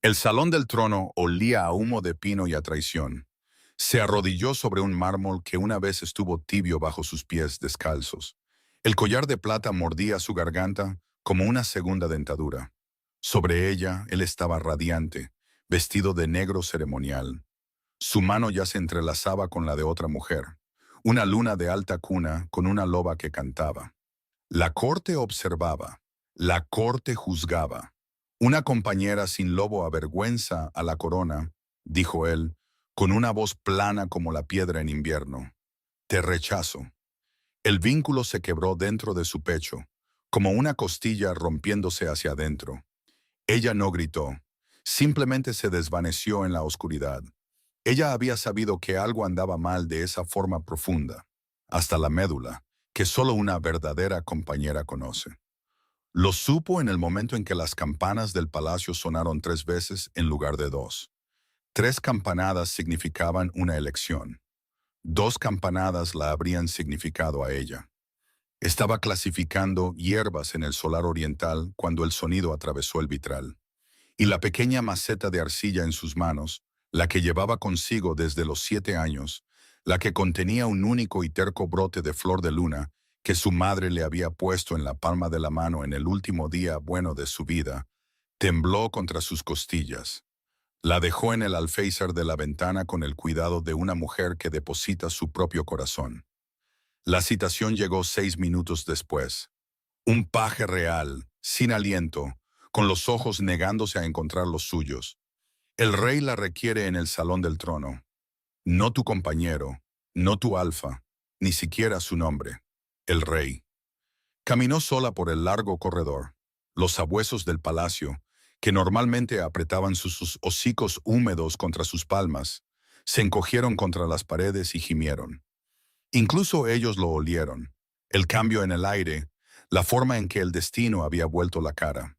El salón del trono olía a humo de pino y a traición. Se arrodilló sobre un mármol que una vez estuvo tibio bajo sus pies descalzos. El collar de plata mordía su garganta como una segunda dentadura. Sobre ella él estaba radiante, vestido de negro ceremonial. Su mano ya se entrelazaba con la de otra mujer, una luna de alta cuna con una loba que cantaba. La corte observaba, la corte juzgaba. Una compañera sin lobo avergüenza a la corona, dijo él, con una voz plana como la piedra en invierno. Te rechazo. El vínculo se quebró dentro de su pecho, como una costilla rompiéndose hacia adentro. Ella no gritó, simplemente se desvaneció en la oscuridad. Ella había sabido que algo andaba mal de esa forma profunda, hasta la médula, que solo una verdadera compañera conoce. Lo supo en el momento en que las campanas del palacio sonaron 3 veces en lugar de 2. 3 campanadas significaban una elección. 2 campanadas la habrían significado a ella. Estaba clasificando hierbas en el solar oriental cuando el sonido atravesó el vitral. Y la pequeña maceta de arcilla en sus manos, la que llevaba consigo desde los 7 años, la que contenía un único y terco brote de flor de luna que su madre le había puesto en la palma de la mano en el último día bueno de su vida, tembló contra sus costillas. La dejó en el alféizar de la ventana con el cuidado de una mujer que deposita su propio corazón. La citación llegó 6 minutos después. Un paje real, sin aliento, con los ojos negándose a encontrar los suyos. El rey la requiere en el salón del trono. No tu compañero, no tu alfa, ni siquiera su nombre. El rey. Caminó sola por el largo corredor. Los sabuesos del palacio, que normalmente apretaban sus hocicos húmedos contra sus palmas, se encogieron contra las paredes y gimieron. Incluso ellos lo olieron. El cambio en el aire, la forma en que el destino había vuelto la cara.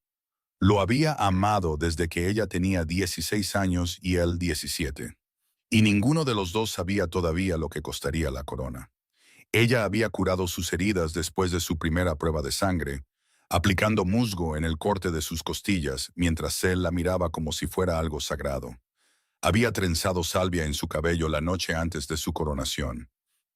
Lo había amado desde que ella tenía 16 años y él 17. Y ninguno de los dos sabía todavía lo que costaría la corona. Ella había curado sus heridas después de su primera prueba de sangre, aplicando musgo en el corte de sus costillas mientras él la miraba como si fuera algo sagrado. Había trenzado salvia en su cabello la noche antes de su coronación.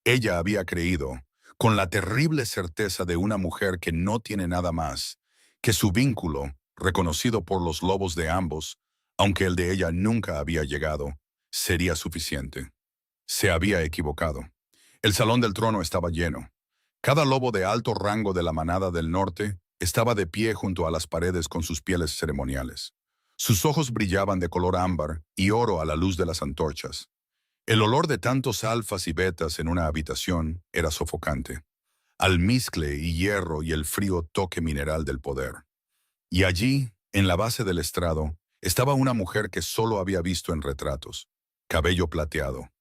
Ella había creído, con la terrible certeza de una mujer que no tiene nada más, que su vínculo, reconocido por los lobos de ambos, aunque el de ella nunca había llegado, sería suficiente. Se había equivocado. El salón del trono estaba lleno. Cada lobo de alto rango de la manada del norte estaba de pie junto a las paredes con sus pieles ceremoniales. Sus ojos brillaban de color ámbar y oro a la luz de las antorchas. El olor de tantos alfas y betas en una habitación era sofocante. Almizcle y hierro y el frío toque mineral del poder. Y allí, en la base del estrado, estaba una mujer que solo había visto en retratos. Cabello plateado.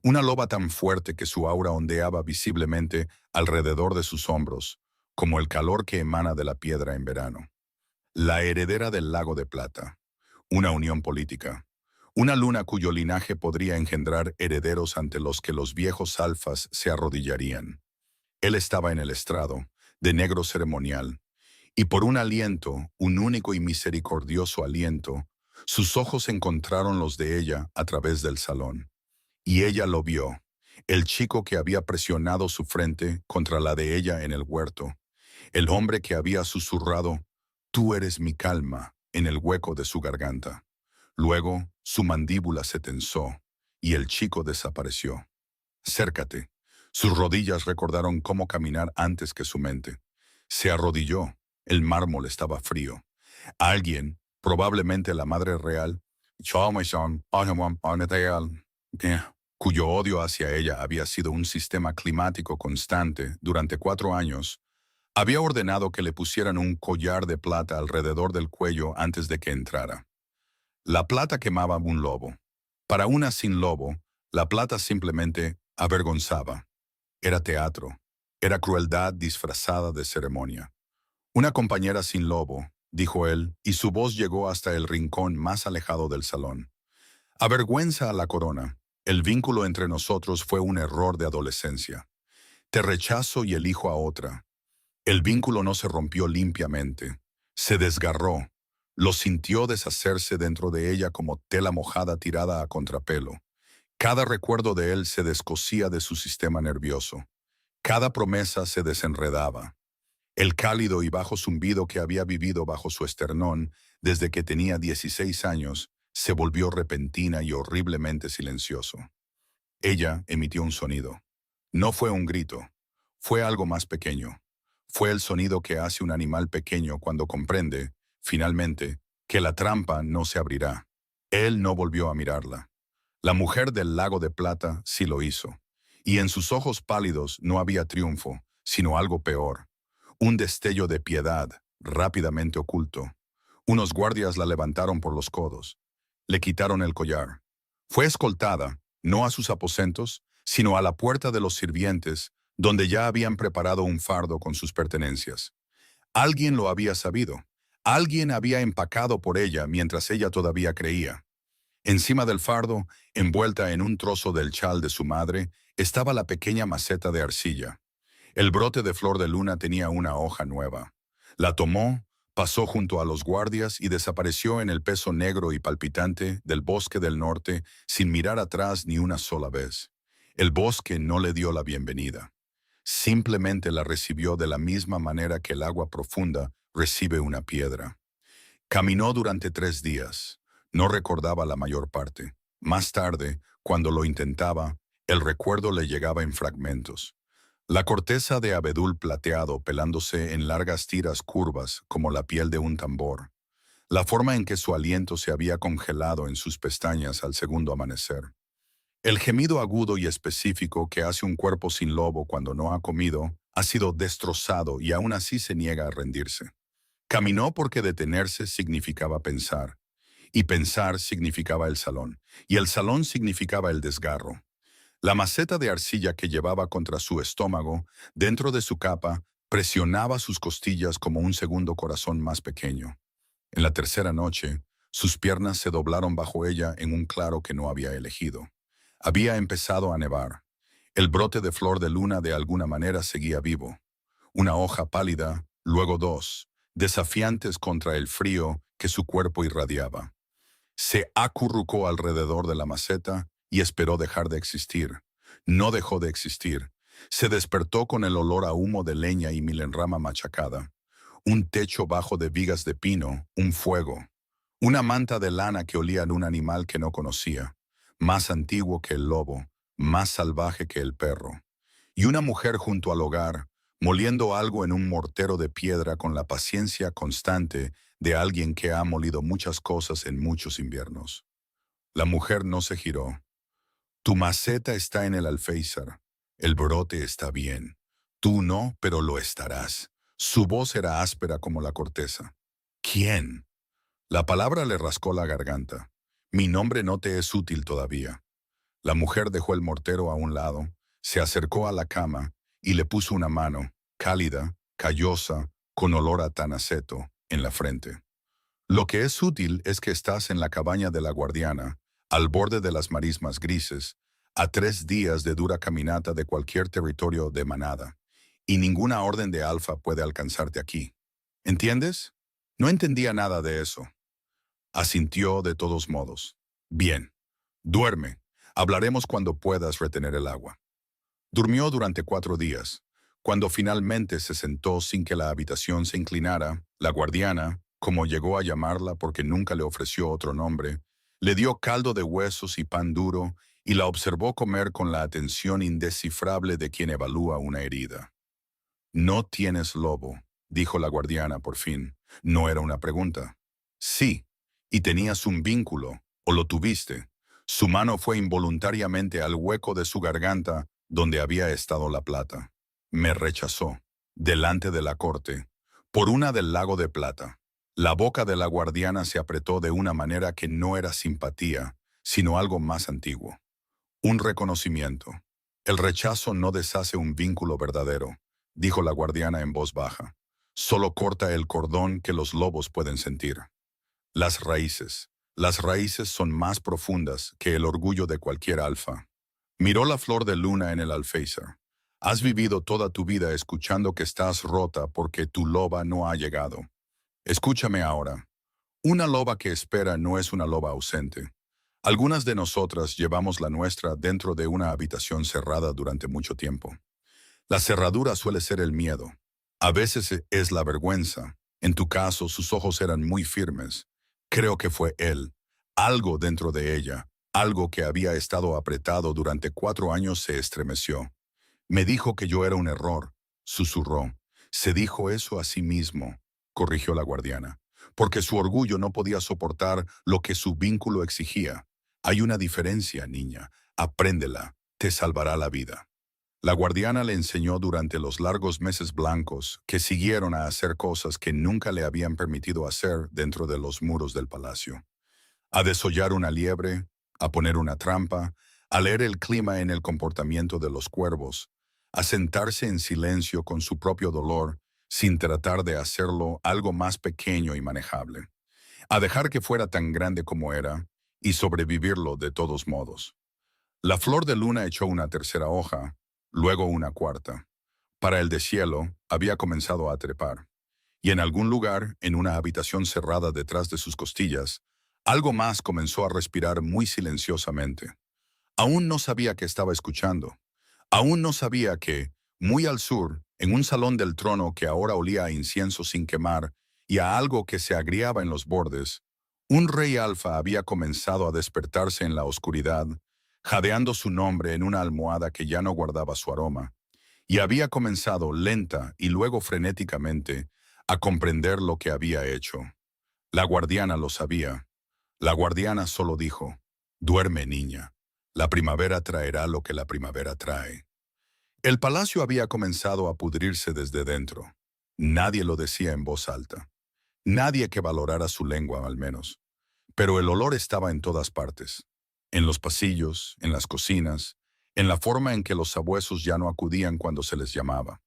Una loba tan fuerte que su aura ondeaba visiblemente alrededor de sus hombros, como el calor que emana de la piedra en verano. La heredera del lago de plata. Una unión política. Una luna cuyo linaje podría engendrar herederos ante los que los viejos alfas se arrodillarían. Él estaba en el estrado, de negro ceremonial, y por un aliento, un único y misericordioso aliento, sus ojos encontraron los de ella a través del salón. Y ella lo vio, el chico que había presionado su frente contra la de ella en el huerto, el hombre que había susurrado, «Tú eres mi calma», en el hueco de su garganta. Luego, su mandíbula se tensó, y el chico desapareció. «Acércate». Sus rodillas recordaron cómo caminar antes que su mente. Se arrodilló. El mármol estaba frío. Alguien, probablemente la madre real, cuyo odio hacia ella había sido un sistema climático constante durante 4 años, había ordenado que le pusieran un collar de plata alrededor del cuello antes de que entrara. La plata quemaba un lobo. Para una sin lobo, la plata simplemente avergonzaba. Era teatro. Era crueldad disfrazada de ceremonia. Una compañera sin lobo, dijo él, y su voz llegó hasta el rincón más alejado del salón. Avergüenza a la corona. El vínculo entre nosotros fue un error de adolescencia. Te rechazo y elijo a otra. El vínculo no se rompió limpiamente. Se desgarró. Lo sintió deshacerse dentro de ella como tela mojada tirada a contrapelo. Cada recuerdo de él se descosía de su sistema nervioso. Cada promesa se desenredaba. El cálido y bajo zumbido que había vivido bajo su esternón desde que tenía 16 años se volvió repentina y horriblemente silencioso. Ella emitió un sonido. No fue un grito. Fue algo más pequeño. Fue el sonido que hace un animal pequeño cuando comprende, finalmente, que la trampa no se abrirá. Él no volvió a mirarla. La mujer del lago de plata sí lo hizo. Y en sus ojos pálidos no había triunfo, sino algo peor. Un destello de piedad, rápidamente oculto. Unos guardias la levantaron por los codos. Le quitaron el collar. Fue escoltada, no a sus aposentos, sino a la puerta de los sirvientes, donde ya habían preparado un fardo con sus pertenencias. Alguien lo había sabido. Alguien había empacado por ella mientras ella todavía creía. Encima del fardo, envuelta en un trozo del chal de su madre, estaba la pequeña maceta de arcilla. El brote de flor de luna tenía una hoja nueva. La tomó, pasó junto a los guardias y desapareció en el peso negro y palpitante del bosque del norte sin mirar atrás ni una sola vez. El bosque no le dio la bienvenida. Simplemente la recibió de la misma manera que el agua profunda recibe una piedra. Caminó durante 3 días. No recordaba la mayor parte. Más tarde, cuando lo intentaba, el recuerdo le llegaba en fragmentos. La corteza de abedul plateado pelándose en largas tiras curvas como la piel de un tambor. La forma en que su aliento se había congelado en sus pestañas al segundo amanecer. El gemido agudo y específico que hace un cuerpo sin lobo cuando no ha comido ha sido destrozado y aún así se niega a rendirse. Caminó porque detenerse significaba pensar, y pensar significaba el salón, y el salón significaba el desgarro. La maceta de arcilla que llevaba contra su estómago, dentro de su capa, presionaba sus costillas como un segundo corazón más pequeño. En la tercera noche, sus piernas se doblaron bajo ella en un claro que no había elegido. Había empezado a nevar. El brote de flor de luna de alguna manera seguía vivo. Una hoja pálida, luego 2, desafiantes contra el frío que su cuerpo irradiaba. Se acurrucó alrededor de la maceta y esperó dejar de existir. No dejó de existir. Se despertó con el olor a humo de leña y milenrama machacada. Un techo bajo de vigas de pino, un fuego. Una manta de lana que olía a un animal que no conocía, más antiguo que el lobo, más salvaje que el perro. Y una mujer junto al hogar, moliendo algo en un mortero de piedra con la paciencia constante de alguien que ha molido muchas cosas en muchos inviernos. La mujer no se giró. Tu maceta está en el alféizar. El brote está bien. Tú no, pero lo estarás. Su voz era áspera como la corteza. ¿Quién? La palabra le rascó la garganta. Mi nombre no te es útil todavía. La mujer dejó el mortero a un lado, se acercó a la cama y le puso una mano, cálida, callosa, con olor a tanaceto, en la frente. Lo que es útil es que estás en la cabaña de la guardiana, al borde de las marismas grises, a 3 días de dura caminata de cualquier territorio de manada, y ninguna orden de alfa puede alcanzarte aquí. ¿Entiendes? No entendía nada de eso. Asintió de todos modos. Bien. Duerme. Hablaremos cuando puedas retener el agua. Durmió durante 4 días. Cuando finalmente se sentó sin que la habitación se inclinara, la guardiana, como llegó a llamarla porque nunca le ofreció otro nombre, le dio caldo de huesos y pan duro y la observó comer con la atención indescifrable de quien evalúa una herida. «No tienes lobo», dijo la guardiana por fin. No era una pregunta. «Sí, y tenías un vínculo, o lo tuviste». Su mano fue involuntariamente al hueco de su garganta donde había estado la plata. Me rechazó, delante de la corte, por una del lago de plata. La boca de la guardiana se apretó de una manera que no era simpatía, sino algo más antiguo. Un reconocimiento. El rechazo no deshace un vínculo verdadero, dijo la guardiana en voz baja. Solo corta el cordón que los lobos pueden sentir. Las raíces. Las raíces son más profundas que el orgullo de cualquier alfa. Miró la flor de luna en el alféizar. Has vivido toda tu vida escuchando que estás rota porque tu loba no ha llegado. Escúchame ahora. Una loba que espera no es una loba ausente. Algunas de nosotras llevamos la nuestra dentro de una habitación cerrada durante mucho tiempo. La cerradura suele ser el miedo. A veces es la vergüenza. En tu caso, sus ojos eran muy firmes. Creo que fue él. Algo dentro de ella, algo que había estado apretado durante 4 años se estremeció. Me dijo que yo era un error, susurró. Se dijo eso a sí mismo, corrigió la guardiana, porque su orgullo no podía soportar lo que su vínculo exigía. Hay una diferencia, niña. Apréndela. Te salvará la vida. La guardiana le enseñó durante los largos meses blancos que siguieron a hacer cosas que nunca le habían permitido hacer dentro de los muros del palacio. A desollar una liebre, a poner una trampa, a leer el clima en el comportamiento de los cuervos, a sentarse en silencio con su propio dolor sin tratar de hacerlo algo más pequeño y manejable, a dejar que fuera tan grande como era y sobrevivirlo de todos modos. La flor de luna echó una tercera hoja, luego una cuarta. Para el deshielo, había comenzado a trepar. Y en algún lugar, en una habitación cerrada detrás de sus costillas, algo más comenzó a respirar muy silenciosamente. Aún no sabía que estaba escuchando. Aún no sabía que, muy al sur, en un salón del trono que ahora olía a incienso sin quemar y a algo que se agriaba en los bordes, un rey alfa había comenzado a despertarse en la oscuridad, jadeando su nombre en una almohada que ya no guardaba su aroma, y había comenzado lenta y luego frenéticamente a comprender lo que había hecho. La guardiana lo sabía. La guardiana solo dijo, «Duerme, niña. La primavera traerá lo que la primavera trae». El palacio había comenzado a pudrirse desde dentro. Nadie lo decía en voz alta. Nadie que valorara su lengua, al menos. Pero el olor estaba en todas partes. En los pasillos, en las cocinas, en la forma en que los sabuesos ya no acudían cuando se les llamaba.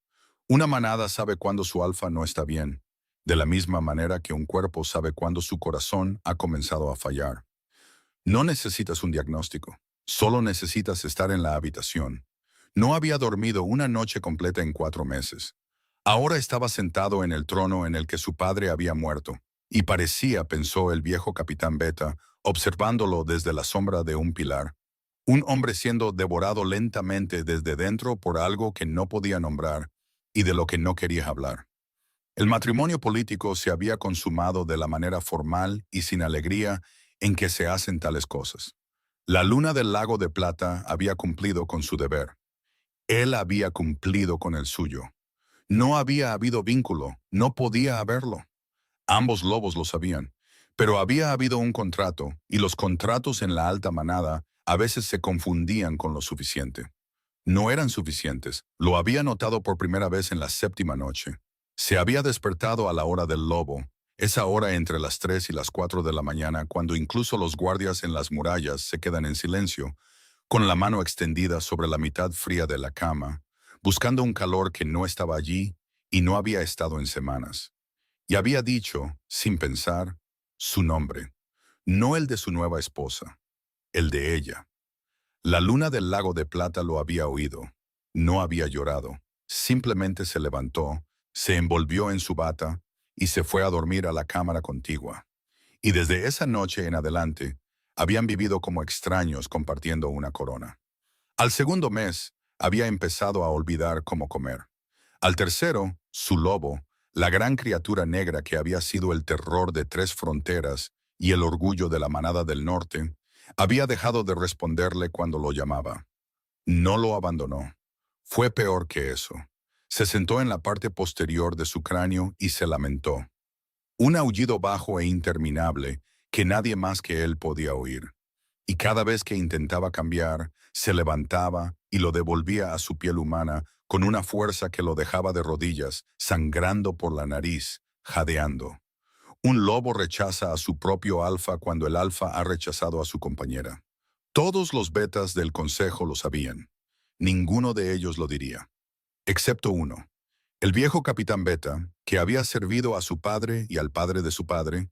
Una manada sabe cuando su alfa no está bien, de la misma manera que un cuerpo sabe cuando su corazón ha comenzado a fallar. No necesitas un diagnóstico, solo necesitas estar en la habitación. No había dormido una noche completa en 4 meses. Ahora estaba sentado en el trono en el que su padre había muerto, y parecía, pensó el viejo capitán Beta, observándolo desde la sombra de un pilar. Un hombre siendo devorado lentamente desde dentro por algo que no podía nombrar y de lo que no quería hablar. El matrimonio político se había consumado de la manera formal y sin alegría en que se hacen tales cosas. La luna del lago de plata había cumplido con su deber. Él había cumplido con el suyo. No había habido vínculo, no podía haberlo. Ambos lobos lo sabían, pero había habido un contrato, y los contratos en la alta manada a veces se confundían con lo suficiente. No eran suficientes, lo había notado por primera vez en la séptima noche. Se había despertado a la hora del lobo, esa hora entre las 3 y las 4 de la mañana, cuando incluso los guardias en las murallas se quedan en silencio, con la mano extendida sobre la mitad fría de la cama, buscando un calor que no estaba allí y no había estado en semanas. Y había dicho, sin pensar, su nombre, no el de su nueva esposa, el de ella. La luna del lago de plata lo había oído. No había llorado. Simplemente se levantó, se envolvió en su bata y se fue a dormir a la cámara contigua. Y desde esa noche en adelante, habían vivido como extraños compartiendo una corona. Al segundo mes, había empezado a olvidar cómo comer. Al tercero, su lobo, la gran criatura negra que había sido el terror de 3 fronteras y el orgullo de la manada del norte, había dejado de responderle cuando lo llamaba. No lo abandonó. Fue peor que eso. Se sentó en la parte posterior de su cráneo y se lamentó. Un aullido bajo e interminable que nadie más que él podía oír. Y cada vez que intentaba cambiar, se levantaba y lo devolvía a su piel humana con una fuerza que lo dejaba de rodillas, sangrando por la nariz, jadeando. Un lobo rechaza a su propio alfa cuando el alfa ha rechazado a su compañera. Todos los betas del consejo lo sabían. Ninguno de ellos lo diría. Excepto uno. El viejo capitán Beta, que había servido a su padre y al padre de su padre,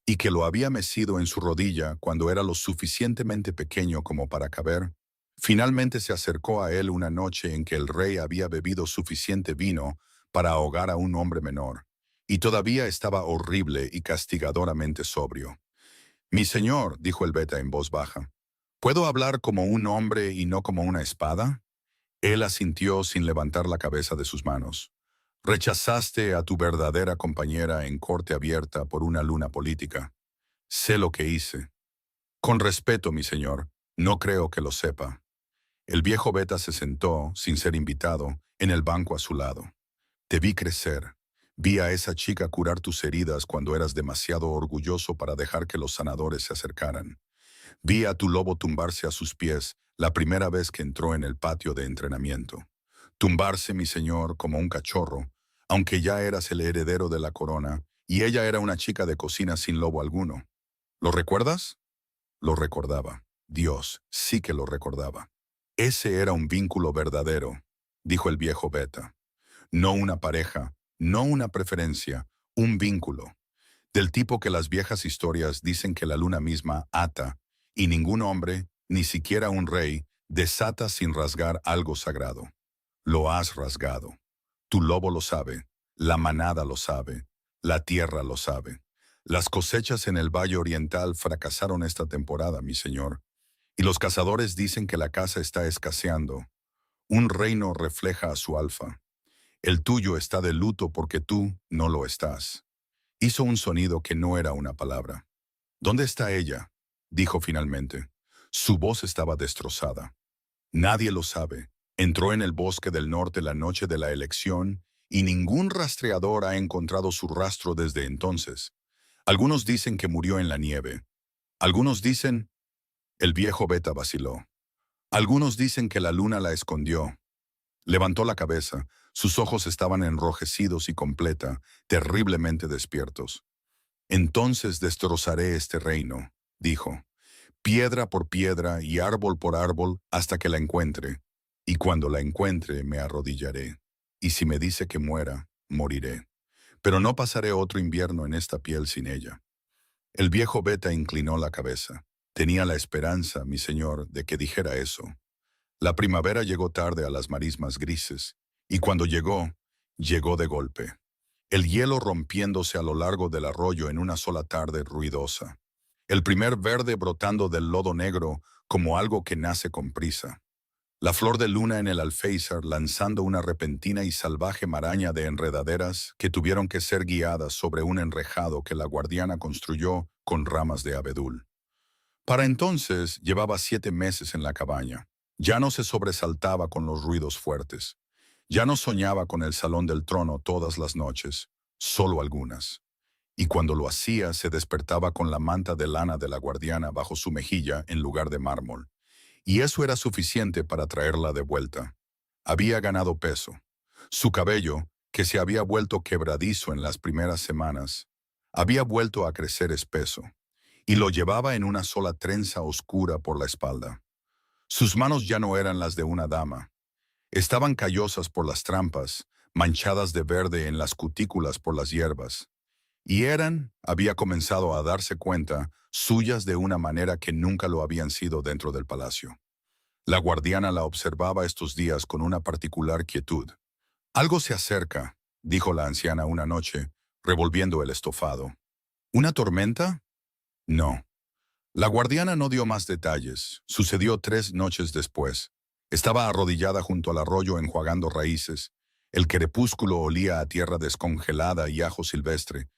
y que lo había mecido en su rodilla cuando era lo suficientemente pequeño como para caber, finalmente se acercó a él una noche en que el rey había bebido suficiente vino para ahogar a un hombre menor, y todavía estaba horrible y castigadoramente sobrio. «Mi señor», dijo el Beta en voz baja, «¿puedo hablar como un hombre y no como una espada?» Él asintió sin levantar la cabeza de sus manos. «Rechazaste a tu verdadera compañera en corte abierta por una luna política. Sé lo que hice. Con respeto, mi señor, no creo que lo sepa». El viejo Beta se sentó, sin ser invitado, en el banco a su lado. «Te vi crecer. Vi a esa chica curar tus heridas cuando eras demasiado orgulloso para dejar que los sanadores se acercaran. Vi a tu lobo tumbarse a sus pies la primera vez que entró en el patio de entrenamiento. Tumbarse, mi señor, como un cachorro, aunque ya eras el heredero de la corona, y ella era una chica de cocina sin lobo alguno. ¿Lo recuerdas?» Lo recordaba. Dios, sí que lo recordaba. «Ese era un vínculo verdadero», dijo el viejo Beta. «No una pareja, no una preferencia, un vínculo. Del tipo que las viejas historias dicen que la luna misma ata, y ningún hombre, ni siquiera un rey, desata sin rasgar algo sagrado. Lo has rasgado. Tu lobo lo sabe, la manada lo sabe, la tierra lo sabe. Las cosechas en el Valle Oriental fracasaron esta temporada, mi señor, y los cazadores dicen que la caza está escaseando. Un reino refleja a su alfa. El tuyo está de luto porque tú no lo estás». Hizo un sonido que no era una palabra. «¿Dónde está ella?», dijo finalmente. Su voz estaba destrozada. «Nadie lo sabe. Entró en el bosque del norte la noche de la elección y ningún rastreador ha encontrado su rastro desde entonces. Algunos dicen que murió en la nieve. Algunos dicen...» El viejo Beta vaciló. «Algunos dicen que la luna la escondió». Levantó la cabeza. Sus ojos estaban enrojecidos y completa, terriblemente despiertos. «Entonces destrozaré este reino», dijo, «piedra por piedra y árbol por árbol hasta que la encuentre. Y cuando la encuentre me arrodillaré. Y si me dice que muera, moriré. Pero no pasaré otro invierno en esta piel sin ella». El viejo Beta inclinó la cabeza. Tenía la esperanza, mi señor, de que dijera eso. La primavera llegó tarde a las marismas grises, y cuando llegó, llegó de golpe. El hielo rompiéndose a lo largo del arroyo en una sola tarde ruidosa. El primer verde brotando del lodo negro como algo que nace con prisa. La flor de luna en el alféizar lanzando una repentina y salvaje maraña de enredaderas que tuvieron que ser guiadas sobre un enrejado que la guardiana construyó con ramas de abedul. Para entonces llevaba 7 meses en la cabaña. Ya no se sobresaltaba con los ruidos fuertes. Ya no soñaba con el salón del trono todas las noches, solo algunas. Y cuando lo hacía, se despertaba con la manta de lana de la guardiana bajo su mejilla en lugar de mármol. Y eso era suficiente para traerla de vuelta. Había ganado peso. Su cabello, que se había vuelto quebradizo en las primeras semanas, había vuelto a crecer espeso, y lo llevaba en una sola trenza oscura por la espalda. Sus manos ya no eran las de una dama. Estaban callosas por las trampas, manchadas de verde en las cutículas por las hierbas. Y había comenzado a darse cuenta, suyas de una manera que nunca lo habían sido dentro del palacio. La guardiana la observaba estos días con una particular quietud. «Algo se acerca», dijo la anciana una noche, revolviendo el estofado. «¿Una tormenta?» «No». La guardiana no dio más detalles. Sucedió 3 noches después. Estaba arrodillada junto al arroyo enjuagando raíces. El crepúsculo olía a tierra descongelada y ajo silvestre,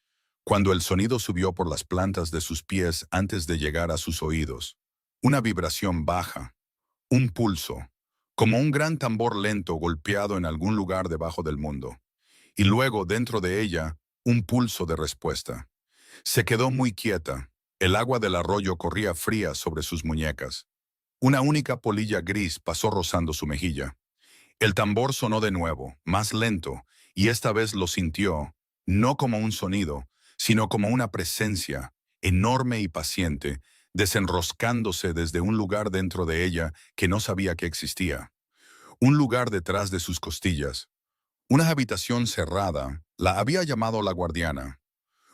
cuando el sonido subió por las plantas de sus pies antes de llegar a sus oídos. Una vibración baja, un pulso, como un gran tambor lento golpeado en algún lugar debajo del mundo. Y luego, dentro de ella, un pulso de respuesta. Se quedó muy quieta. El agua del arroyo corría fría sobre sus muñecas. Una única polilla gris pasó rozando su mejilla. El tambor sonó de nuevo, más lento, y esta vez lo sintió, no como un sonido, sino como una presencia, enorme y paciente, desenroscándose desde un lugar dentro de ella que no sabía que existía. Un lugar detrás de sus costillas. Una habitación cerrada, la había llamado la guardiana.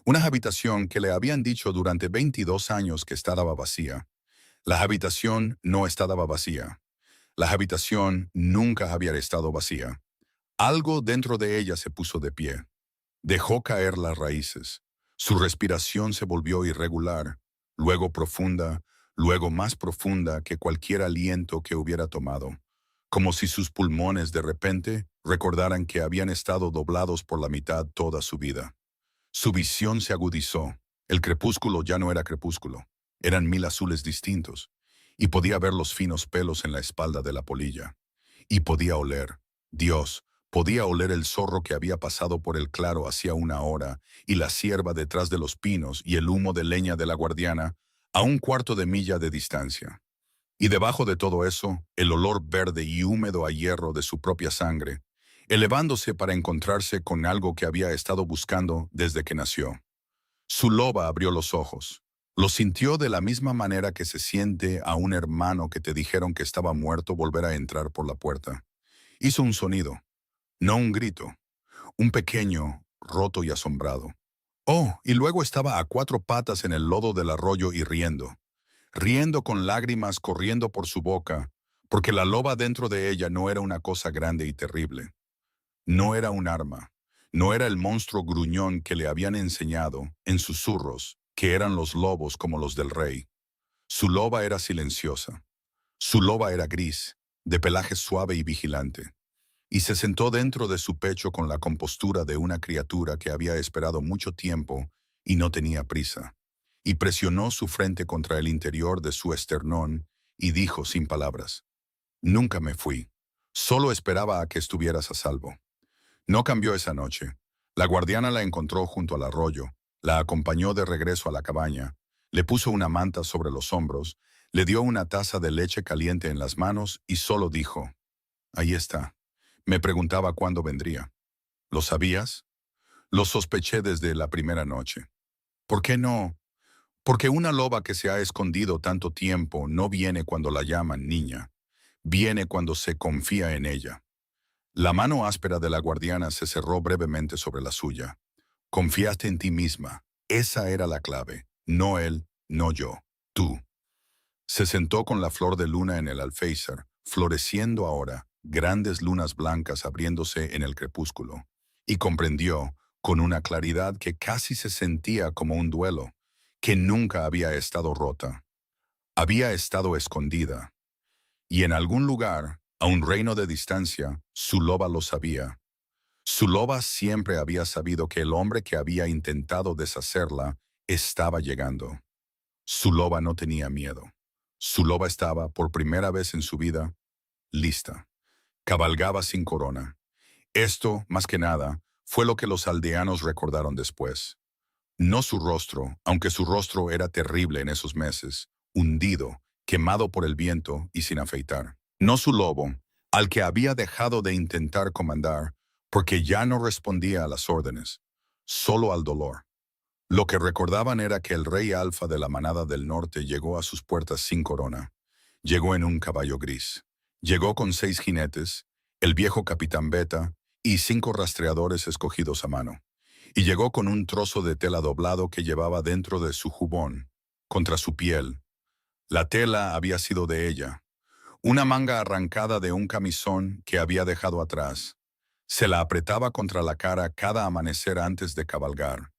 Una habitación que le habían dicho durante 22 años que estaba vacía. La habitación no estaba vacía. La habitación nunca había estado vacía. Algo dentro de ella se puso de pie. Dejó caer las raíces. Su respiración se volvió irregular, luego profunda, luego más profunda que cualquier aliento que hubiera tomado, como si sus pulmones de repente recordaran que habían estado doblados por la mitad toda su vida. Su visión se agudizó. El crepúsculo ya no era crepúsculo. Eran mil azules distintos. Y podía ver los finos pelos en la espalda de la polilla. Y podía oler. Dios, podía oler el zorro que había pasado por el claro hacía una hora, y la cierva detrás de los pinos y el humo de leña de la guardiana a un cuarto de milla de distancia. Y debajo de todo eso, el olor verde y húmedo a hierro de su propia sangre, elevándose para encontrarse con algo que había estado buscando desde que nació. Su loba abrió los ojos. Lo sintió de la misma manera que se siente a un hermano que te dijeron que estaba muerto volver a entrar por la puerta. Hizo un sonido, no un grito, un pequeño, roto y asombrado. Oh, y luego estaba a cuatro patas en el lodo del arroyo y riendo con lágrimas corriendo por su boca, porque la loba dentro de ella no era una cosa grande y terrible. No era un arma, no era el monstruo gruñón que le habían enseñado, en susurros, que eran los lobos como los del rey. Su loba era silenciosa. Su loba era gris, de pelaje suave y vigilante, y se sentó dentro de su pecho con la compostura de una criatura que había esperado mucho tiempo y no tenía prisa, y presionó su frente contra el interior de su esternón y dijo sin palabras: «Nunca me fui, solo esperaba a que estuvieras a salvo». No cambió esa noche. La guardiana la encontró junto al arroyo, la acompañó de regreso a la cabaña, le puso una manta sobre los hombros, le dio una taza de leche caliente en las manos y solo dijo: «Ahí está». Me preguntaba cuándo vendría. ¿Lo sabías? Lo sospeché desde la primera noche. ¿Por qué no? Porque una loba que se ha escondido tanto tiempo no viene cuando la llaman niña. Viene cuando se confía en ella. La mano áspera de la guardiana se cerró brevemente sobre la suya. Confiaste en ti misma. Esa era la clave. No él, no yo. Tú. Se sentó con la flor de luna en el alféizar, floreciendo ahora, grandes lunas blancas abriéndose en el crepúsculo, y comprendió, con una claridad que casi se sentía como un duelo, que nunca había estado rota. Había estado escondida. Y en algún lugar, a un reino de distancia, su loba lo sabía. Su loba siempre había sabido que el hombre que había intentado deshacerla estaba llegando. Su loba no tenía miedo. Su loba estaba, por primera vez en su vida, lista. Cabalgaba sin corona. Esto, más que nada, fue lo que los aldeanos recordaron después. No su rostro, aunque su rostro era terrible en esos meses, hundido, quemado por el viento y sin afeitar. No su lobo, al que había dejado de intentar comandar, porque ya no respondía a las órdenes, solo al dolor. Lo que recordaban era que el rey alfa de la manada del norte llegó a sus puertas sin corona. Llegó en un caballo gris. Llegó con 6 jinetes, el viejo capitán Beta y 5 rastreadores escogidos a mano. Y llegó con un trozo de tela doblado que llevaba dentro de su jubón, contra su piel. La tela había sido de ella. Una manga arrancada de un camisón que había dejado atrás. Se la apretaba contra la cara cada amanecer antes de cabalgar.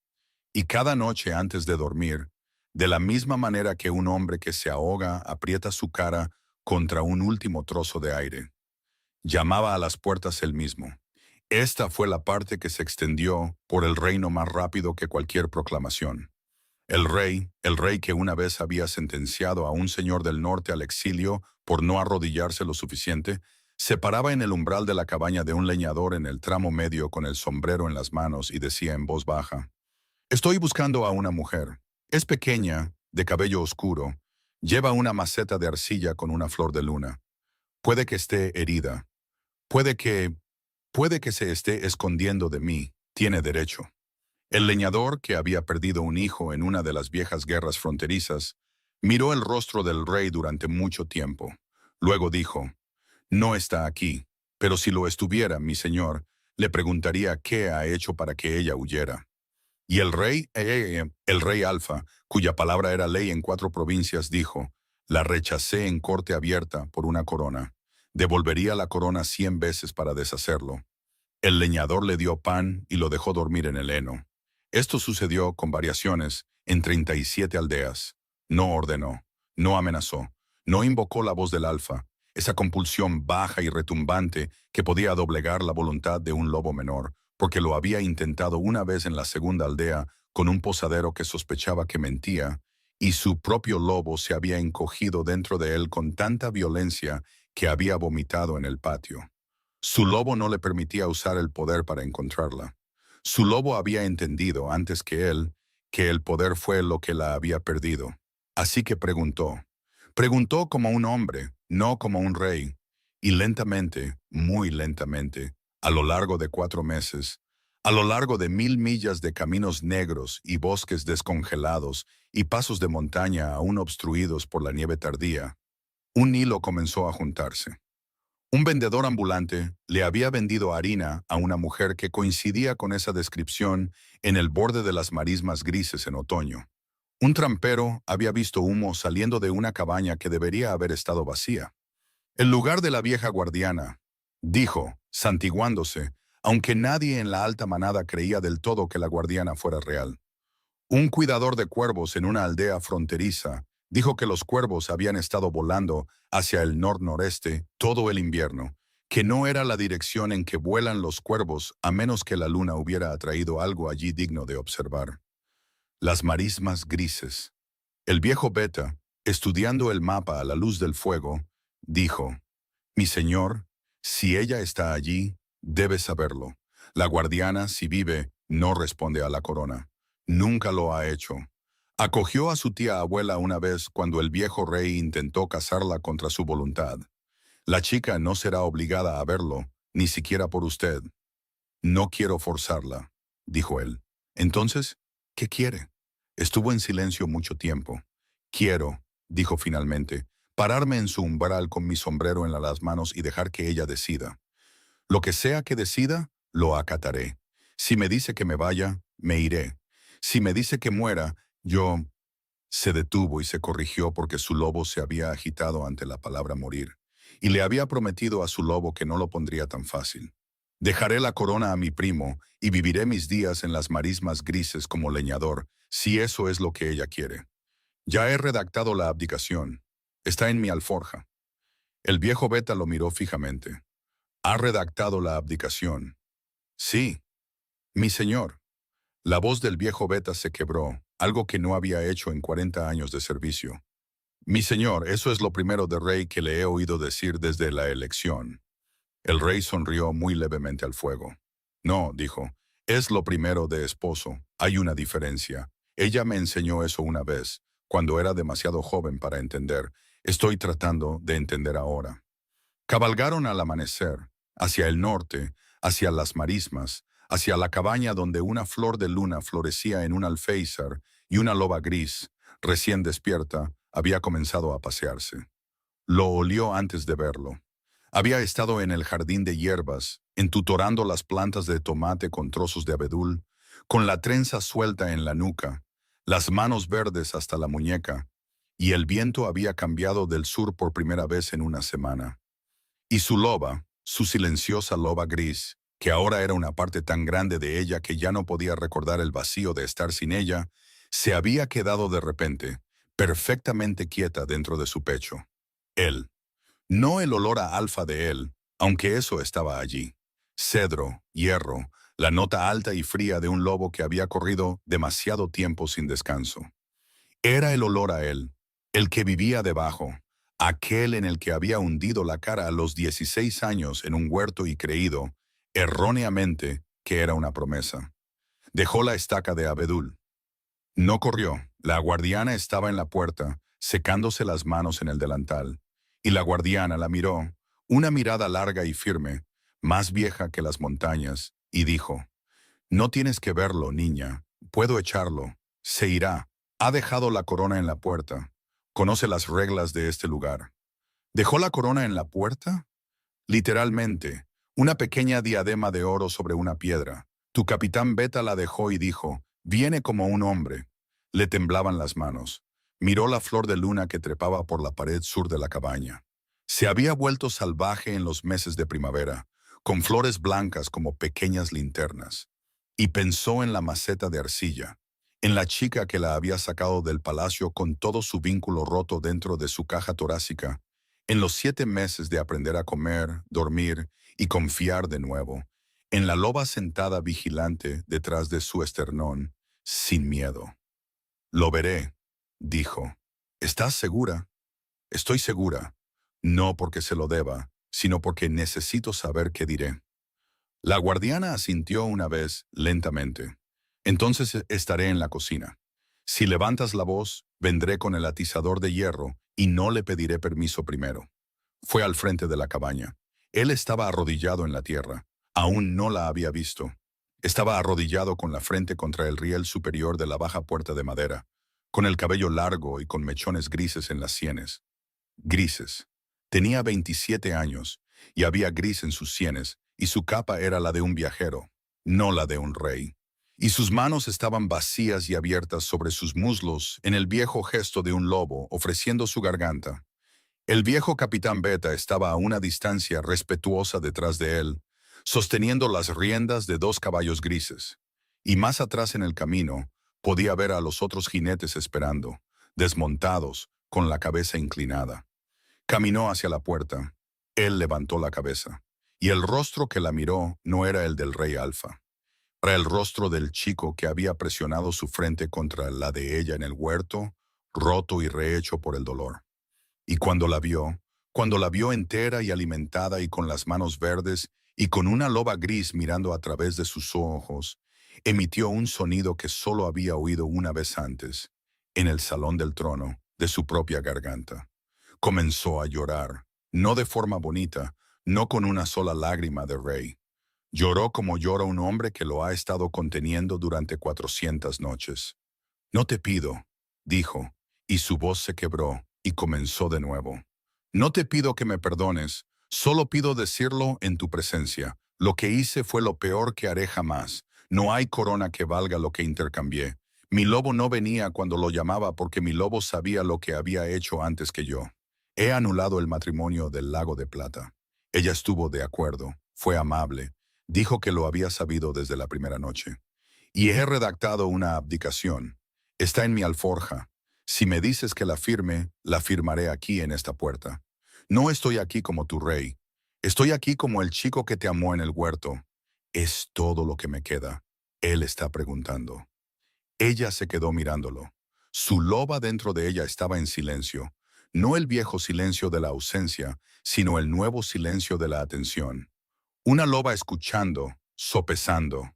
Y cada noche antes de dormir, de la misma manera que un hombre que se ahoga aprieta su cara contra un último trozo de aire. Llamaba a las puertas él mismo. Esta fue la parte que se extendió por el reino más rápido que cualquier proclamación. El rey que una vez había sentenciado a un señor del norte al exilio por no arrodillarse lo suficiente, se paraba en el umbral de la cabaña de un leñador en el tramo medio con el sombrero en las manos y decía en voz baja: «Estoy buscando a una mujer. Es pequeña, de cabello oscuro, lleva una maceta de arcilla con una flor de luna. Puede que esté herida. Puede que se esté escondiendo de mí. Tiene derecho». El leñador, que había perdido un hijo en una de las viejas guerras fronterizas, miró el rostro del rey durante mucho tiempo. Luego dijo: «No está aquí, pero si lo estuviera, mi señor, le preguntaría qué ha hecho para que ella huyera». Y el rey Alfa, cuya palabra era ley en 4 provincias, dijo: «La rechacé en corte abierta por una corona. Devolvería la corona 100 veces para deshacerlo». El leñador le dio pan y lo dejó dormir en el heno. Esto sucedió con variaciones en 37 aldeas. No ordenó, no amenazó, no invocó la voz del alfa, esa compulsión baja y retumbante que podía doblegar la voluntad de un lobo menor, porque lo había intentado una vez en la segunda aldea con un posadero que sospechaba que mentía, y su propio lobo se había encogido dentro de él con tanta violencia que había vomitado en el patio. Su lobo no le permitía usar el poder para encontrarla. Su lobo había entendido antes que él que el poder fue lo que la había perdido. Así que preguntó. Preguntó como un hombre, no como un rey. Y lentamente, muy lentamente, a lo largo de 4 meses, a lo largo de 1000 millas de caminos negros y bosques descongelados y pasos de montaña aún obstruidos por la nieve tardía, un hilo comenzó a juntarse. Un vendedor ambulante le había vendido harina a una mujer que coincidía con esa descripción en el borde de las marismas grises en otoño. Un trampero había visto humo saliendo de una cabaña que debería haber estado vacía. El lugar de la vieja guardiana, dijo, santiguándose, aunque nadie en la alta manada creía del todo que la guardiana fuera real. Un cuidador de cuervos en una aldea fronteriza dijo que los cuervos habían estado volando hacia el nor-noreste todo el invierno, que no era la dirección en que vuelan los cuervos a menos que la luna hubiera atraído algo allí digno de observar. Las marismas grises. El viejo Beta, estudiando el mapa a la luz del fuego, dijo, «Mi señor, si ella está allí, debe saberlo. La guardiana, si vive, no responde a la corona. Nunca lo ha hecho. Acogió a su tía abuela una vez cuando el viejo rey intentó casarla contra su voluntad. La chica no será obligada a verlo, ni siquiera por usted. No quiero forzarla», dijo él. «Entonces, ¿qué quiere?» Estuvo en silencio mucho tiempo. «Quiero», dijo finalmente, «pararme en su umbral con mi sombrero en las manos y dejar que ella decida. Lo que sea que decida, lo acataré. Si me dice que me vaya, me iré. Si me dice que muera, yo...» Se detuvo y se corrigió porque su lobo se había agitado ante la palabra morir, y le había prometido a su lobo que no lo pondría tan fácil. «Dejaré la corona a mi primo y viviré mis días en las marismas grises como leñador, si eso es lo que ella quiere. Ya he redactado la abdicación. Está en mi alforja». El viejo Beta lo miró fijamente. «¿Ha redactado la abdicación?» «Sí, mi señor». La voz del viejo Beta se quebró, algo que no había hecho en 40 años de servicio. «Mi señor, eso es lo primero de rey que le he oído decir desde la elección». El rey sonrió muy levemente al fuego. «No», dijo, «es lo primero de esposo. Hay una diferencia. Ella me enseñó eso una vez, cuando era demasiado joven para entender. Estoy tratando de entender ahora». Cabalgaron al amanecer, hacia el norte, hacia las marismas, hacia la cabaña donde una flor de luna florecía en un alféizar y una loba gris, recién despierta, había comenzado a pasearse. Lo olió antes de verlo. Había estado en el jardín de hierbas, entutorando las plantas de tomate con trozos de abedul, con la trenza suelta en la nuca, las manos verdes hasta la muñeca, y el viento había cambiado del sur por primera vez en una semana. Y su loba, su silenciosa loba gris, que ahora era una parte tan grande de ella que ya no podía recordar el vacío de estar sin ella, se había quedado de repente, perfectamente quieta dentro de su pecho. Él. No el olor a alfa de él, aunque eso estaba allí. Cedro, hierro, la nota alta y fría de un lobo que había corrido demasiado tiempo sin descanso. Era el olor a él, el que vivía debajo, aquel en el que había hundido la cara a los 16 años en un huerto y creído, erróneamente, que era una promesa. Dejó la estaca de abedul. No corrió. La guardiana estaba en la puerta, secándose las manos en el delantal, y la guardiana la miró, una mirada larga y firme, más vieja que las montañas, y dijo, «No tienes que verlo, niña. Puedo echarlo. Se irá. Ha dejado la corona en la puerta. Conoce las reglas de este lugar». ¿Dejó la corona en la puerta? Literalmente, una pequeña diadema de oro sobre una piedra. Tu capitán Beta la dejó y dijo, «Viene como un hombre». Le temblaban las manos. Miró la flor de luna que trepaba por la pared sur de la cabaña. Se había vuelto salvaje en los meses de primavera, con flores blancas como pequeñas linternas, y pensó en la maceta de arcilla, en la chica que la había sacado del palacio con todo su vínculo roto dentro de su caja torácica, en los 7 meses de aprender a comer, dormir y confiar de nuevo, en la loba sentada vigilante detrás de su esternón, sin miedo. Lo veré, dijo. ¿Estás segura? Estoy segura. No porque se lo deba, sino porque necesito saber qué diré. La guardiana asintió una vez, lentamente. Entonces estaré en la cocina. Si levantas la voz, vendré con el atizador de hierro y no le pediré permiso primero. Fue al frente de la cabaña. Él estaba arrodillado en la tierra. Aún no la había visto. Estaba arrodillado con la frente contra el riel superior de la baja puerta de madera, con el cabello largo y con mechones grises en las sienes. Grises. Tenía 27 años, y había gris en sus sienes, y su capa era la de un viajero, no la de un rey. Y sus manos estaban vacías y abiertas sobre sus muslos en el viejo gesto de un lobo ofreciendo su garganta. El viejo capitán Beta estaba a una distancia respetuosa detrás de él, sosteniendo las riendas de 2 caballos grises. Y más atrás en el camino, podía ver a los otros jinetes esperando, desmontados, con la cabeza inclinada. Caminó hacia la puerta. Él levantó la cabeza, y el rostro que la miró no era el del rey Alfa. Era el rostro del chico que había presionado su frente contra la de ella en el huerto, roto y rehecho por el dolor. Y cuando la vio entera y alimentada y con las manos verdes y con una loba gris mirando a través de sus ojos, emitió un sonido que solo había oído una vez antes, en el salón del trono, de su propia garganta. Comenzó a llorar, no de forma bonita, no con una sola lágrima de rey. Lloró como llora un hombre que lo ha estado conteniendo durante 400 noches. No te pido, dijo, y su voz se quebró y comenzó de nuevo. No te pido que me perdones, solo pido decirlo en tu presencia. Lo que hice fue lo peor que haré jamás. No hay corona que valga lo que intercambié. Mi lobo no venía cuando lo llamaba porque mi lobo sabía lo que había hecho antes que yo. He anulado el matrimonio del Lago de Plata. Ella estuvo de acuerdo, fue amable, dijo que lo había sabido desde la primera noche. Y he redactado una abdicación. Está en mi alforja. Si me dices que la firme, la firmaré aquí en esta puerta. No estoy aquí como tu rey. Estoy aquí como el chico que te amó en el huerto. ¿Es todo lo que me queda? Él está preguntando. Ella se quedó mirándolo. Su loba dentro de ella estaba en silencio. No el viejo silencio de la ausencia, sino el nuevo silencio de la atención. Una loba escuchando, sopesando.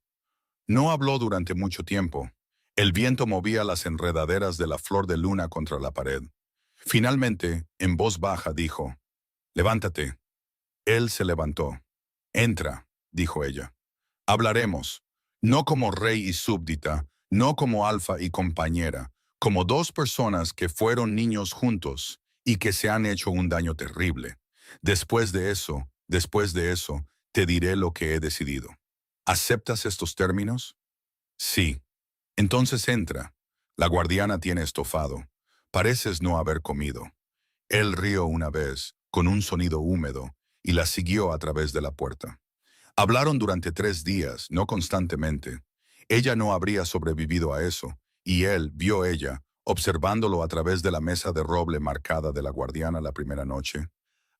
No habló durante mucho tiempo. El viento movía las enredaderas de la flor de luna contra la pared. Finalmente, en voz baja, dijo, «Levántate». Él se levantó. «Entra», dijo ella. «Hablaremos, no como rey y súbdita, no como alfa y compañera, como 2 personas que fueron niños juntos y que se han hecho un daño terrible. Después de eso, te diré lo que he decidido. ¿Aceptas estos términos?» «Sí». «Entonces entra. La guardiana tiene estofado. Pareces no haber comido». Él rió una vez, con un sonido húmedo, y la siguió a través de la puerta. Hablaron durante 3 días, no constantemente. Ella no habría sobrevivido a eso, y él vio ella, observándolo a través de la mesa de roble marcada de la guardiana la primera noche.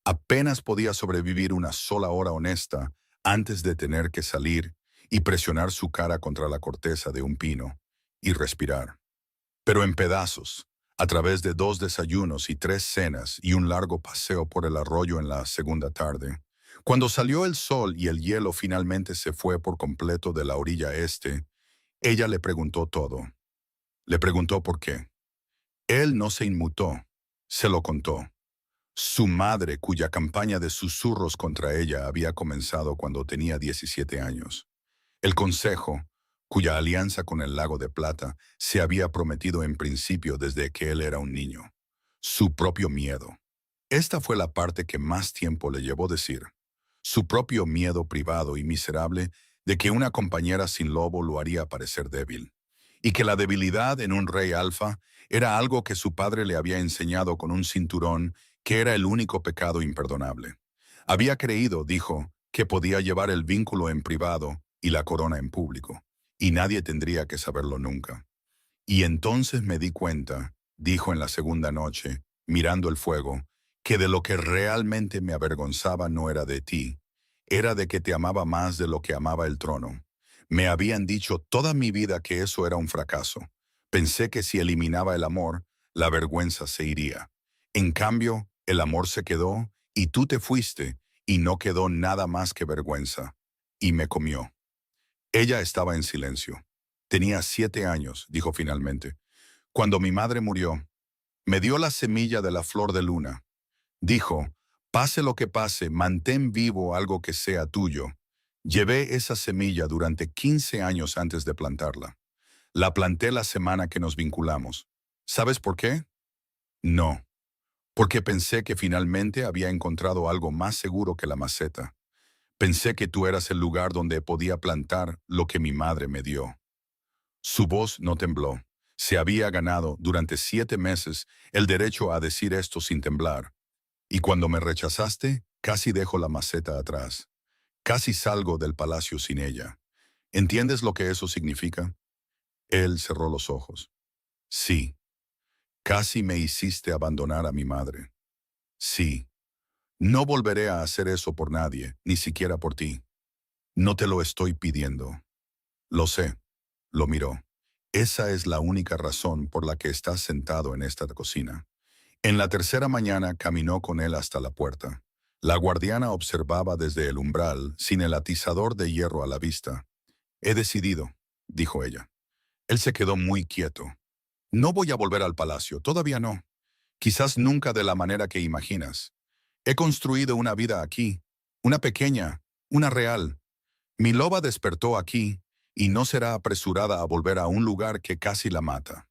Apenas podía sobrevivir una sola hora honesta antes de tener que salir y presionar su cara contra la corteza de un pino y respirar. Pero en pedazos, a través de 2 desayunos y 3 cenas y un largo paseo por el arroyo en la segunda tarde, cuando salió el sol y el hielo finalmente se fue por completo de la orilla este, ella le preguntó todo. Le preguntó por qué. Él no se inmutó, se lo contó. Su madre, cuya campaña de susurros contra ella había comenzado cuando tenía 17 años. El Consejo, cuya alianza con el Lago de Plata se había prometido en principio desde que él era un niño. Su propio miedo. Esta fue la parte que más tiempo le llevó decir. Su propio miedo privado y miserable de que una compañera sin lobo lo haría parecer débil. Y que la debilidad en un rey alfa era algo que su padre le había enseñado con un cinturón que era el único pecado imperdonable. Había creído, dijo, que podía llevar el vínculo en privado y la corona en público, y nadie tendría que saberlo nunca. Y entonces me di cuenta, dijo en la segunda noche, mirando el fuego, que de lo que realmente me avergonzaba no era de ti, era de que te amaba más de lo que amaba el trono. Me habían dicho toda mi vida que eso era un fracaso. Pensé que si eliminaba el amor, la vergüenza se iría. En cambio, el amor se quedó y tú te fuiste y no quedó nada más que vergüenza. Y me comió. Ella estaba en silencio. Tenía 7 años, dijo finalmente. Cuando mi madre murió, me dio la semilla de la flor de luna. Dijo, pase lo que pase, mantén vivo algo que sea tuyo. Llevé esa semilla durante 15 años antes de plantarla. La planté la semana que nos vinculamos. ¿Sabes por qué? No, porque pensé que finalmente había encontrado algo más seguro que la maceta. Pensé que tú eras el lugar donde podía plantar lo que mi madre me dio. Su voz no tembló. Se había ganado durante 7 meses el derecho a decir esto sin temblar. Y cuando me rechazaste, casi dejo la maceta atrás. Casi salgo del palacio sin ella. ¿Entiendes lo que eso significa? Él cerró los ojos. Sí, casi me hiciste abandonar a mi madre. Sí, no volveré a hacer eso por nadie, ni siquiera por ti. No te lo estoy pidiendo. Lo sé, lo miró. Esa es la única razón por la que estás sentado en esta cocina. En la tercera mañana caminó con él hasta la puerta. La guardiana observaba desde el umbral, sin el atizador de hierro a la vista. He decidido, dijo ella. Él se quedó muy quieto. No voy a volver al palacio, todavía no. Quizás nunca de la manera que imaginas. He construido una vida aquí, una pequeña, una real. Mi loba despertó aquí y no será apresurada a volver a un lugar que casi la mata.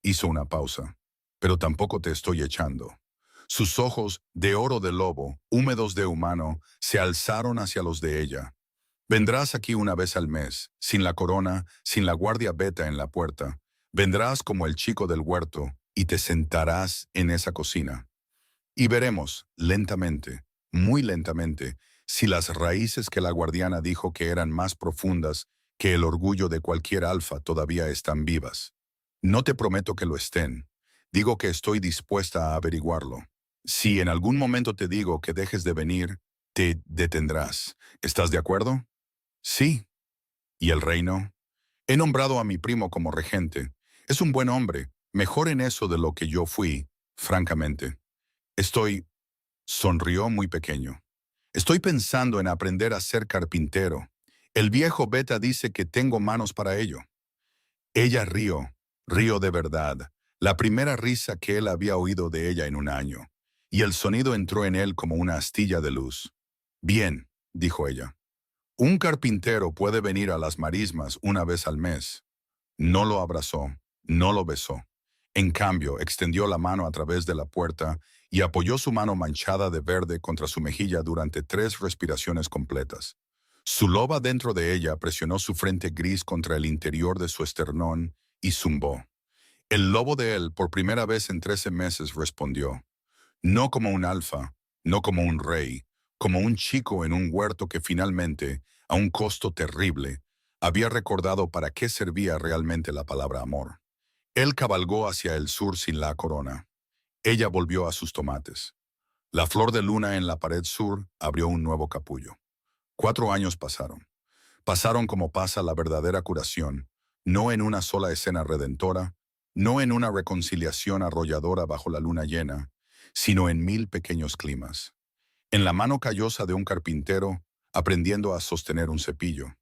Hizo una pausa. Pero tampoco te estoy echando. Sus ojos, de oro de lobo, húmedos de humano, se alzaron hacia los de ella. Vendrás aquí una vez al mes, sin la corona, sin la guardia beta en la puerta. Vendrás como el chico del huerto y te sentarás en esa cocina. Y veremos, lentamente, muy lentamente, si las raíces que la guardiana dijo que eran más profundas que el orgullo de cualquier alfa todavía están vivas. No te prometo que lo estén. Digo que estoy dispuesta a averiguarlo. Si en algún momento te digo que dejes de venir, te detendrás. ¿Estás de acuerdo? Sí. ¿Y el reino? He nombrado a mi primo como regente. Es un buen hombre, mejor en eso de lo que yo fui, francamente. Estoy... Sonrió muy pequeño. Estoy pensando en aprender a ser carpintero. El viejo Beta dice que tengo manos para ello. Ella rió de verdad, la primera risa que él había oído de ella en un año, y el sonido entró en él como una astilla de luz. Bien, dijo ella. Un carpintero puede venir a las marismas una vez al mes. No lo abrazó, no lo besó. En cambio, extendió la mano a través de la puerta y apoyó su mano manchada de verde contra su mejilla durante 3 respiraciones completas. Su loba dentro de ella presionó su frente gris contra el interior de su esternón y zumbó. El lobo de él, por primera vez en 13 meses, respondió. No como un alfa, no como un rey, como un chico en un huerto que finalmente, a un costo terrible, había recordado para qué servía realmente la palabra amor. Él cabalgó hacia el sur sin la corona. Ella volvió a sus tomates. La flor de luna en la pared sur abrió un nuevo capullo. 4 años pasaron. Pasaron como pasa la verdadera curación, no en una sola escena redentora, no en una reconciliación arrolladora bajo la luna llena, sino en 1000 pequeños climas. En la mano callosa de un carpintero, aprendiendo a sostener un cepillo.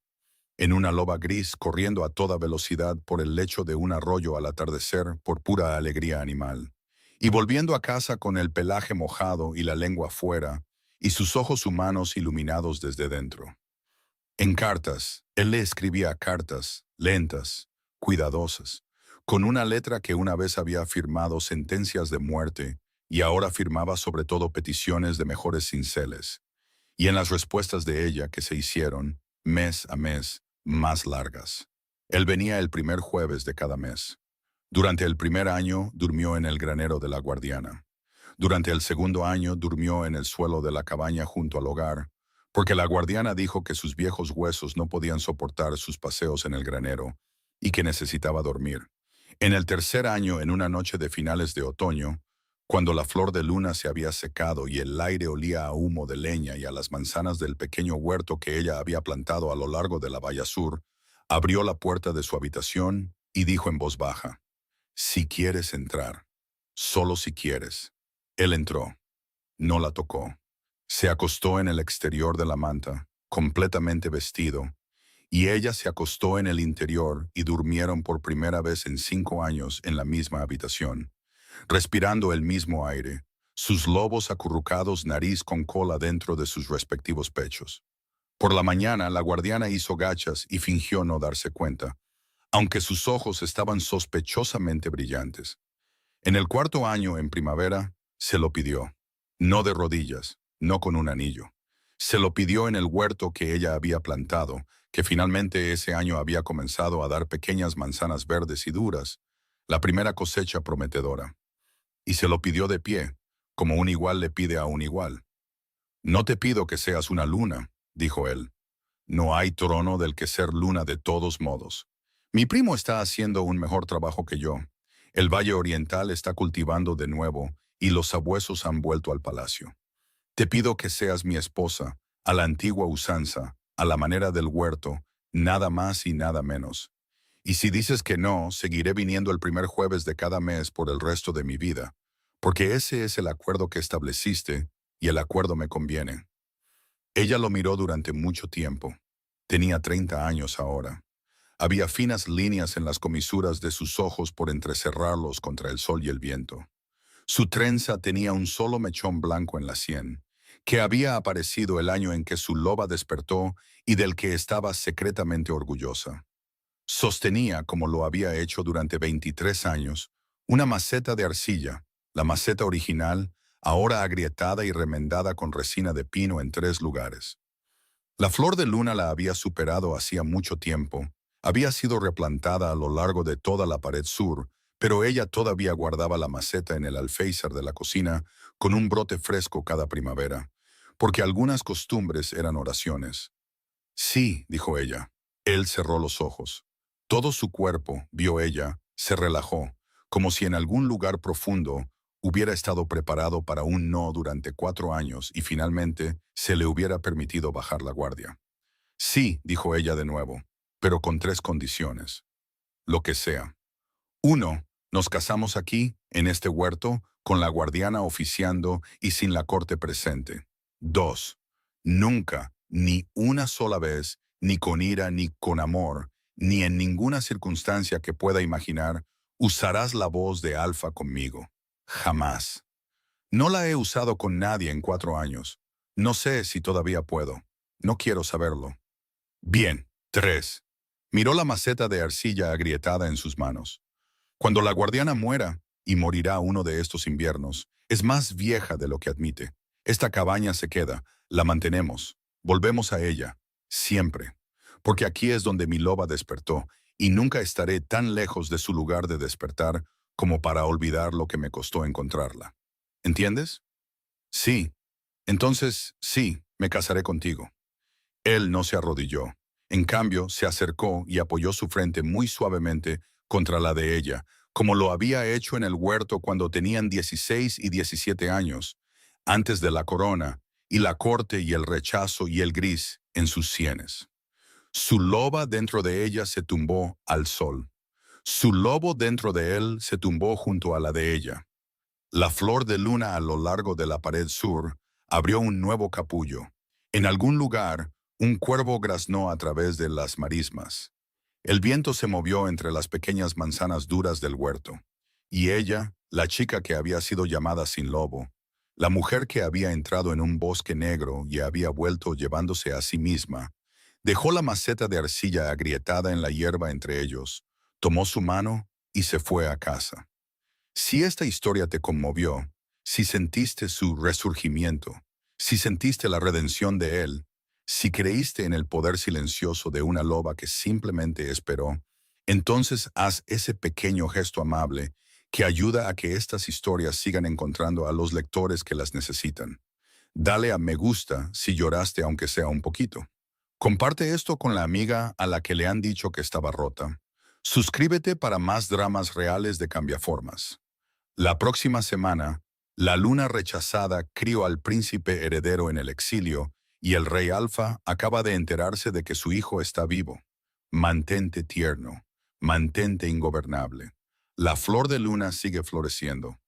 En una loba gris corriendo a toda velocidad por el lecho de un arroyo al atardecer por pura alegría animal. Y volviendo a casa con el pelaje mojado y la lengua fuera, y sus ojos humanos iluminados desde dentro. En cartas, él le escribía cartas, lentas, cuidadosas, con una letra que una vez había firmado sentencias de muerte y ahora firmaba sobre todo peticiones de mejores cinceles. Y en las respuestas de ella que se hicieron, mes a mes, más largas. Él venía el primer jueves de cada mes. Durante el primer año durmió en el granero de la guardiana. Durante el segundo año durmió en el suelo de la cabaña junto al hogar, porque la guardiana dijo que sus viejos huesos no podían soportar sus paseos en el granero y que necesitaba dormir. En el tercer año, en una noche de finales de otoño, cuando la flor de luna se había secado y el aire olía a humo de leña y a las manzanas del pequeño huerto que ella había plantado a lo largo de la bahía sur, abrió la puerta de su habitación y dijo en voz baja: «Si quieres entrar, solo si quieres». Él entró. No la tocó. Se acostó en el exterior de la manta, completamente vestido, y ella se acostó en el interior y durmieron por primera vez en 5 años en la misma habitación, respirando el mismo aire, sus lobos acurrucados nariz con cola dentro de sus respectivos pechos. Por la mañana, la guardiana hizo gachas y fingió no darse cuenta, aunque sus ojos estaban sospechosamente brillantes. En el cuarto año, en primavera, se lo pidió. No de rodillas, no con un anillo. Se lo pidió en el huerto que ella había plantado, que finalmente ese año había comenzado a dar pequeñas manzanas verdes y duras, la primera cosecha prometedora. Y se lo pidió de pie, como un igual le pide a un igual. «No te pido que seas una luna», dijo él. «No hay trono del que ser luna de todos modos. Mi primo está haciendo un mejor trabajo que yo. El Valle Oriental está cultivando de nuevo y los sabuesos han vuelto al palacio. Te pido que seas mi esposa, a la antigua usanza, a la manera del huerto, nada más y nada menos. Y si dices que no, seguiré viniendo el primer jueves de cada mes por el resto de mi vida, porque ese es el acuerdo que estableciste y el acuerdo me conviene». Ella lo miró durante mucho tiempo. Tenía 30 años ahora. Había finas líneas en las comisuras de sus ojos por entrecerrarlos contra el sol y el viento. Su trenza tenía un solo mechón blanco en la sien, que había aparecido el año en que su loba despertó y del que estaba secretamente orgullosa. Sostenía, como lo había hecho durante 23 años, una maceta de arcilla, la maceta original, ahora agrietada y remendada con resina de pino en 3 lugares. La flor de luna la había superado hacía mucho tiempo, había sido replantada a lo largo de toda la pared sur, pero ella todavía guardaba la maceta en el alféizar de la cocina con un brote fresco cada primavera, porque algunas costumbres eran oraciones. «Sí», dijo ella. Él cerró los ojos. Todo su cuerpo, vio ella, se relajó, como si en algún lugar profundo hubiera estado preparado para un no durante 4 años y finalmente se le hubiera permitido bajar la guardia. «Sí», dijo ella de nuevo, «pero con 3 condiciones. Lo que sea. 1. Nos casamos aquí, en este huerto, con la guardiana oficiando y sin la corte presente. 2. Nunca, ni una sola vez, ni con ira ni con amor, ni en ninguna circunstancia que pueda imaginar, usarás la voz de Alfa conmigo. Jamás. No la he usado con nadie en 4 años. No sé si todavía puedo. No quiero saberlo». «Bien». 3. Miró la maceta de arcilla agrietada en sus manos. «Cuando la guardiana muera, y morirá uno de estos inviernos, es más vieja de lo que admite. Esta cabaña se queda, la mantenemos, volvemos a ella, siempre. Porque aquí es donde mi loba despertó, y nunca estaré tan lejos de su lugar de despertar como para olvidar lo que me costó encontrarla. ¿Entiendes?» «Sí». «Entonces, sí, me casaré contigo». Él no se arrodilló. En cambio, se acercó y apoyó su frente muy suavemente contra la de ella, como lo había hecho en el huerto cuando tenían 16 y 17 años, antes de la corona, y la corte y el rechazo y el gris en sus sienes. Su loba dentro de ella se tumbó al sol. Su lobo dentro de él se tumbó junto a la de ella. La flor de luna a lo largo de la pared sur abrió un nuevo capullo. En algún lugar, un cuervo graznó a través de las marismas. El viento se movió entre las pequeñas manzanas duras del huerto. Y ella, la chica que había sido llamada sin lobo, la mujer que había entrado en un bosque negro y había vuelto llevándose a sí misma, dejó la maceta de arcilla agrietada en la hierba entre ellos, tomó su mano y se fue a casa. Si esta historia te conmovió, si sentiste su resurgimiento, si sentiste la redención de él, si creíste en el poder silencioso de una loba que simplemente esperó, entonces haz ese pequeño gesto amable que ayuda a que estas historias sigan encontrando a los lectores que las necesitan. Dale a me gusta si lloraste aunque sea un poquito. Comparte esto con la amiga a la que le han dicho que estaba rota. Suscríbete para más dramas reales de Cambiaformas. La próxima semana, la luna rechazada crió al príncipe heredero en el exilio y el rey Alfa acaba de enterarse de que su hijo está vivo. Mantente tierno, mantente ingobernable. La flor de luna sigue floreciendo.